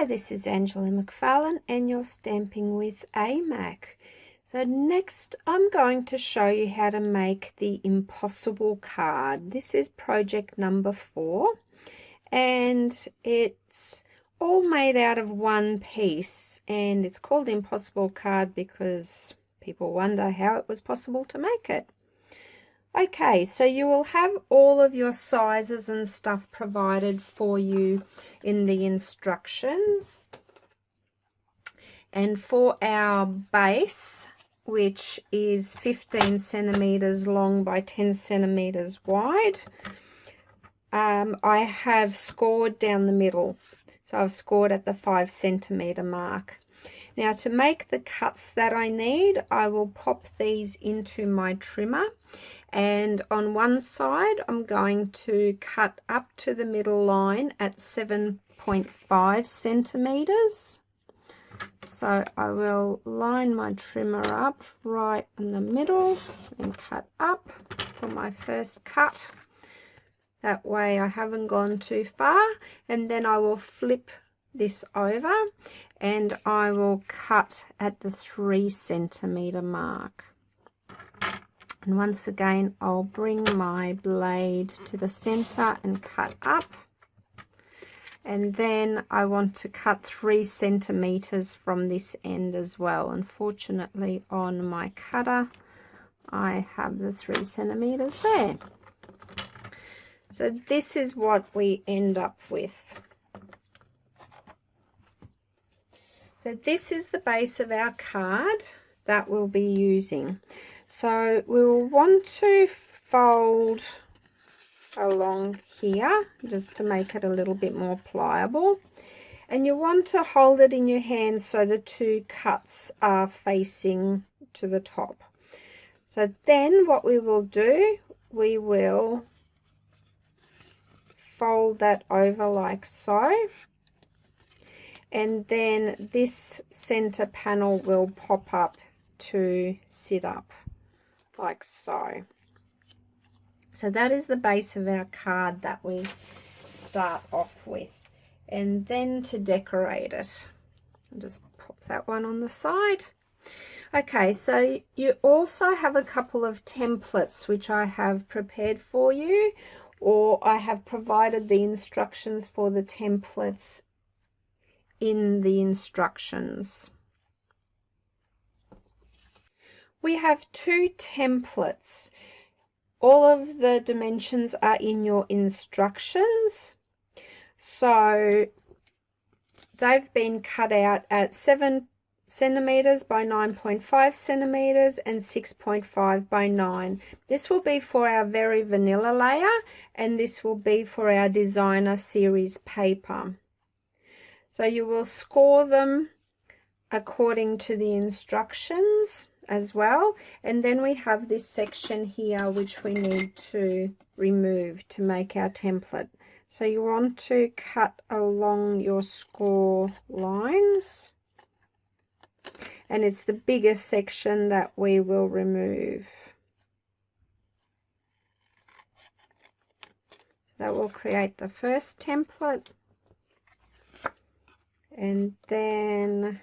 Hi, this is Angela McFarlane and you're stamping with AMAC. So next I'm going to show you how to make the impossible card. This is project number 4 and it's all made out of one piece, and it's called impossible card because people wonder how it was possible to make it. Okay, so you will have all of your sizes and stuff provided for you in the instructions. And for our base, which is 15 centimeters long by 10 centimeters wide, I have scored down the middle. So I've scored at the 5 centimeter mark. Now to make the cuts that I need, I will pop these into my trimmer, and on one side I'm going to cut up to the middle line at 7.5 centimeters. So I will line my trimmer up right in the middle and cut up for my first cut. That way I haven't gone too far, and then I will flip this over and I will cut at the 3 centimeter mark. And once again I'll bring my blade to the center and cut up, and then I want to cut 3 centimeters from this end as well. Unfortunately on my cutter I have the 3 centimeters there. So this is what we end up with. So this is the base of our card that we'll be using. So we'll want to fold along here just to make it a little bit more pliable, and you want to hold it in your hands so the two cuts are facing to the top. So then what we will do, we will fold that over like so, and then this center panel will pop up to sit up like so. So that is the base of our card that we start off with. And then to decorate it, I'll just pop that one on the side. Okay, so you also have a couple of templates which I have prepared for you, or I have provided the instructions for the templates in the instructions. We have 2 templates. All of the dimensions are in your instructions. So they've been cut out at 7 centimeters by 9.5 centimeters and 6.5 by 9. This will be for our very vanilla layer, and this will be for our designer series paper. So you will score them according to the instructions as well, and then we have this section here which we need to remove to make our template. So you want to cut along your score lines, and it's the biggest section that we will remove. That will create the first template, and then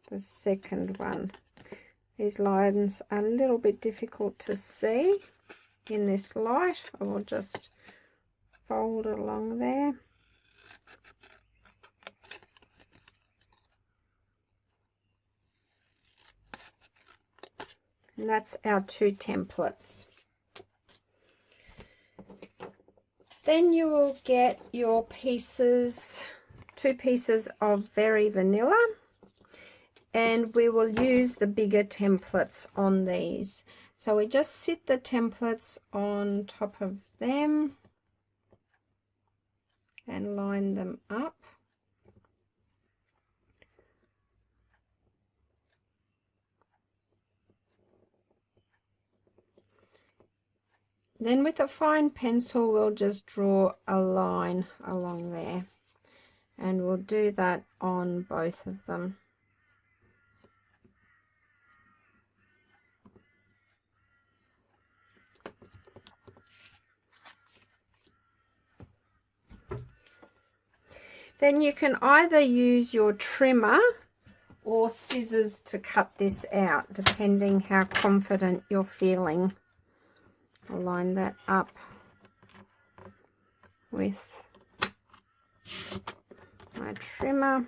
the second one. These lines are a little bit difficult to see in this light. I will just fold along there. And that's our 2 templates. Then you will get your pieces, 2 pieces of very vanilla, and we will use the bigger templates on these. So we just sit the templates on top of them and line them up. Then with a fine pencil we'll just draw a line along there, and we'll do that on both of them. Then you can either use your trimmer or scissors to cut this out, depending how confident you're feeling. I'll line that up with my trimmer.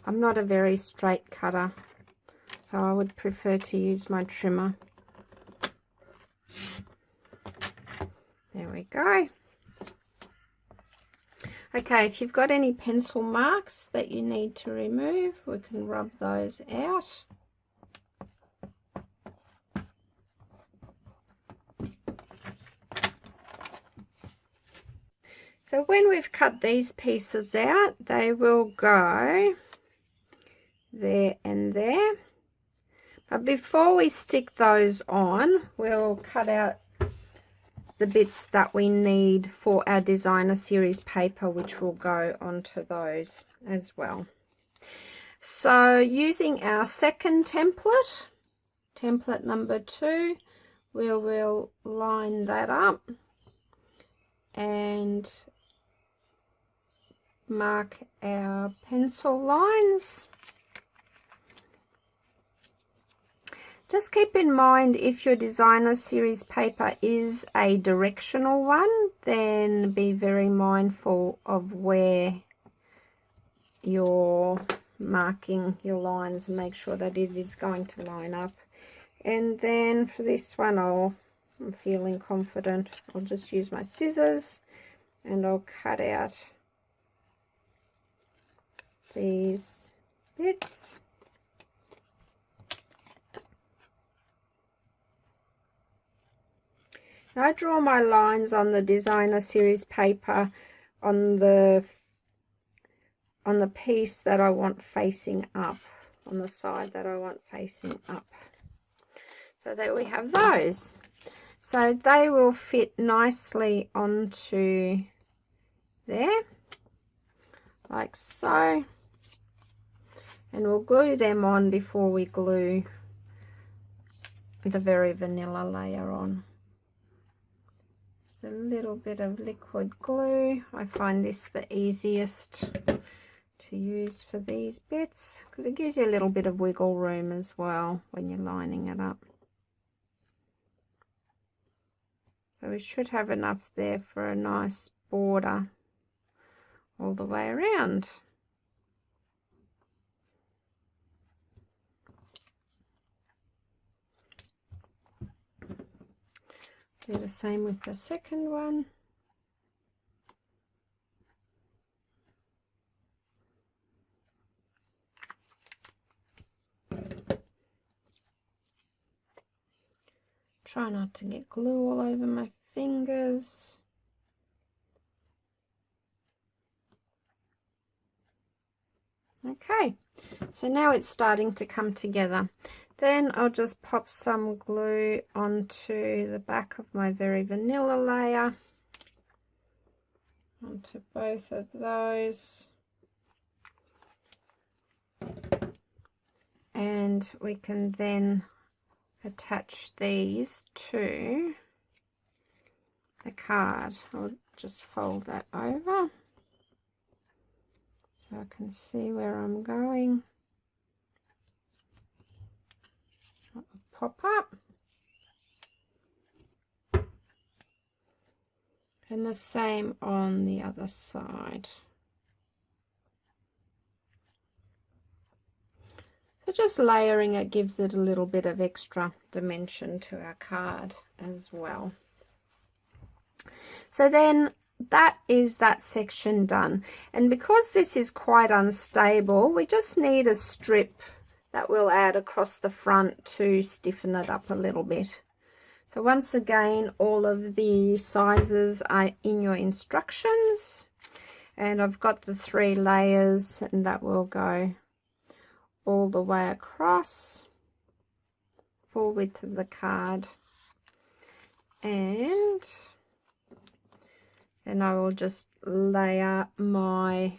I'm not a very straight cutter, so I would prefer to use my trimmer. There we go. Okay, if you've got any pencil marks that you need to remove, we can rub those out. So when we've cut these pieces out, they will go there and there. But before we stick those on, we'll cut out the bits that we need for our designer series paper, which will go onto those as well. So using our second template, template number 2, we will line that up and mark our pencil lines. Just keep in mind, if your designer series paper is a directional one, then be very mindful of where you're marking your lines and make sure that it is going to line up. And then for this one, I'm feeling confident. I'll just use my scissors and I'll cut out these bits. Now I draw my lines on the designer series paper on the piece that I want facing up, on the side that I want facing up. So there we have those. So they will fit nicely onto there, like so. And we'll glue them on before we glue the Very Vanilla layer on. A little bit of liquid glue. I find this the easiest to use for these bits because it gives you a little bit of wiggle room as well when you're lining it up. So we should have enough there for a nice border all the way around. Do the same with the second one. Try not to get glue all over my fingers. Okay, so now it's starting to come together. Then I'll just pop some glue onto the back of my Very Vanilla layer, onto both of those. And we can then attach these to the card. I'll just fold that over so I can see where I'm going. Pop up, and the same on the other side. So just layering it gives it a little bit of extra dimension to our card as well. So then that is that section done, and because this is quite unstable, we just need a strip that we'll add across the front to stiffen it up a little bit. So once again, all of the sizes are in your instructions, and I've got the 3 layers, and that will go all the way across, full width of the card. And Then I will just layer my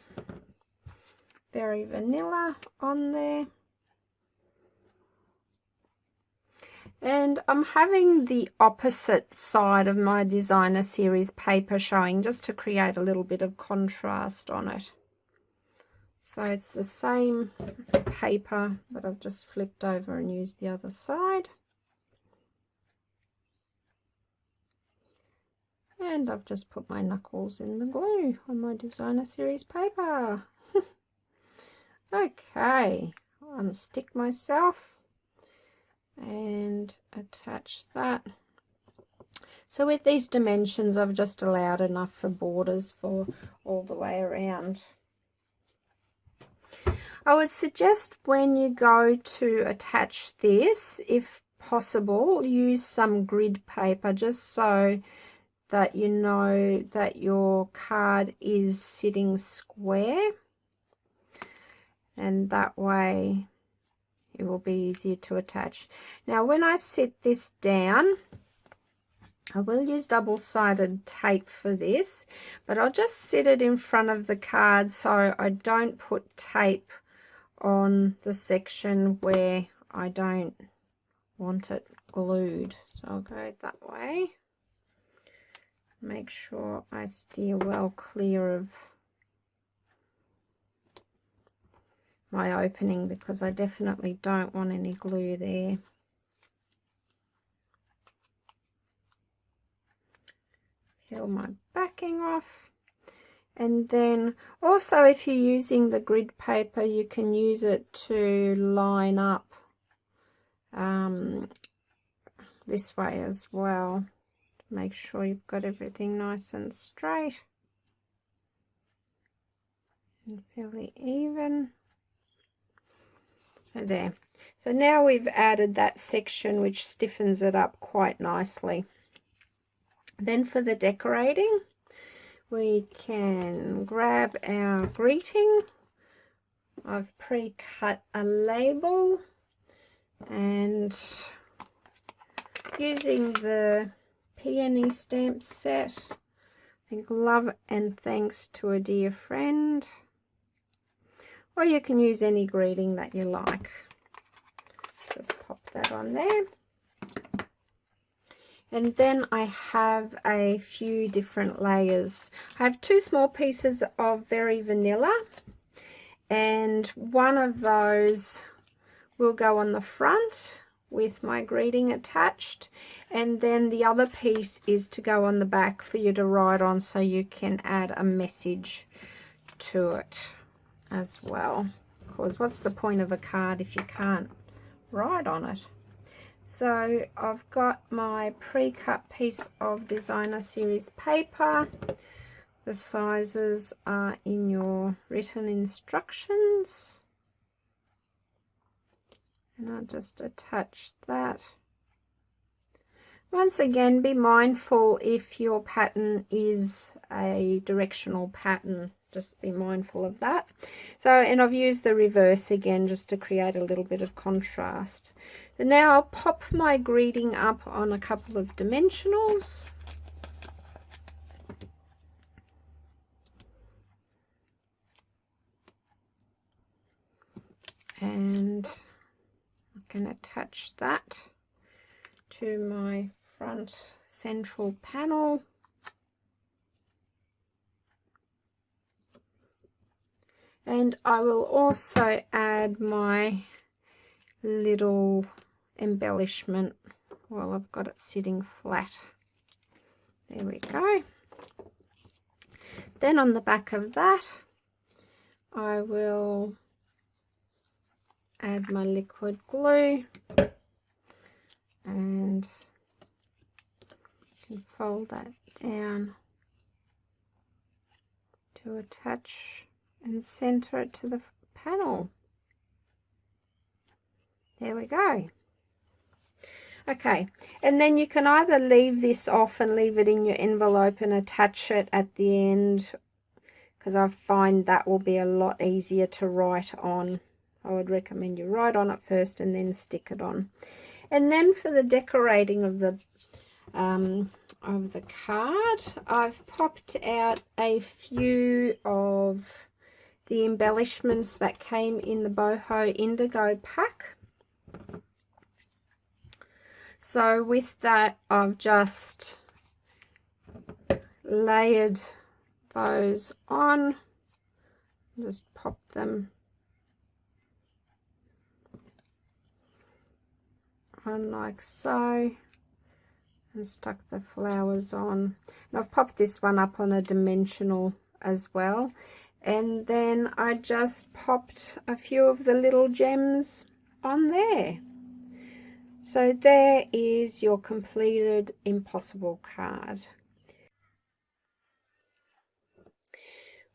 Berry Vanilla on there. And I'm having the opposite side of my designer series paper showing, just to create a little bit of contrast on it. So it's the same paper, but I've just flipped over and used the other side. And I've just put my knuckles in the glue on my designer series paper. Okay, I'll unstick myself and attach that. So with these dimensions, I've just allowed enough for borders for all the way around. I would suggest when you go to attach this, if possible, use some grid paper, just so that you know that your card is sitting square, and that way it will be easier to attach. Now when I sit this down, I will use double-sided tape for this, but I'll just sit it in front of the card so I don't put tape on the section where I don't want it glued. So I'll go that way. Make sure I steer well clear of my opening, because I definitely don't want any glue there. Peel my backing off. And then also, if you're using the grid paper, you can use it to line up this way as well. Make sure you've got everything nice and straight and fairly even. So there. So now we've added that section, which stiffens it up quite nicely. Then for the decorating, we can grab our greeting. I've pre-cut a label, and using the peony stamp set, I think love and thanks to a dear friend, or you can use any greeting that you like. Just pop that on there. And then I have a few different layers. I have 2 small pieces of Berry Vanilla, and one of those will go on the front with my greeting attached, and then the other piece is to go on the back for you to write on, so you can add a message to it as well. Because what's the point of a card if you can't write on it? So I've got my pre-cut piece of designer series paper. The sizes are in your written instructions, and I'll just attach that. Once again, be mindful if your pattern is a directional pattern, just be mindful of that. So, and I've used the reverse again just to create a little bit of contrast. So now I'll pop my greeting up on a couple of dimensionals. And I can attach that to my front central panel. And I will also add my little embellishment while I've got it sitting flat. There we go. Then on the back of that, I will add my liquid glue, and can fold that down to attach and center it to the panel. There we go. Okay, and then you can either leave this off and leave it in your envelope and attach it at the end, because I find that will be a lot easier to write on. I would recommend you write on it first and then stick it on. And then for the decorating of the of the card. I've popped out a few of the embellishments that came in the Boho Indigo pack. So with that, I've just layered those on. Just pop them on like so, and stuck the flowers on. And I've popped this one up on a dimensional as well, and then I just popped a few of the little gems on there. So there is your completed Impossible card.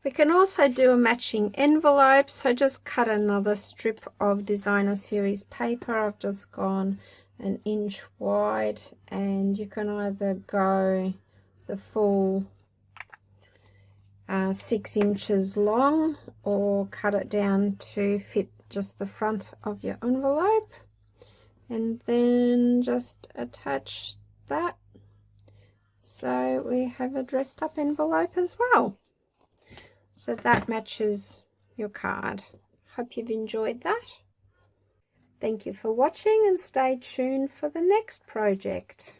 We can also do a matching envelope, so just cut another strip of Designer Series paper. I've just gone an inch wide, and you can either go the full 6 inches long, or cut it down to fit just the front of your envelope, and then just attach that so we have a dressed up envelope as well. So that matches your card. Hope you've enjoyed that. Thank you for watching, and stay tuned for the next project.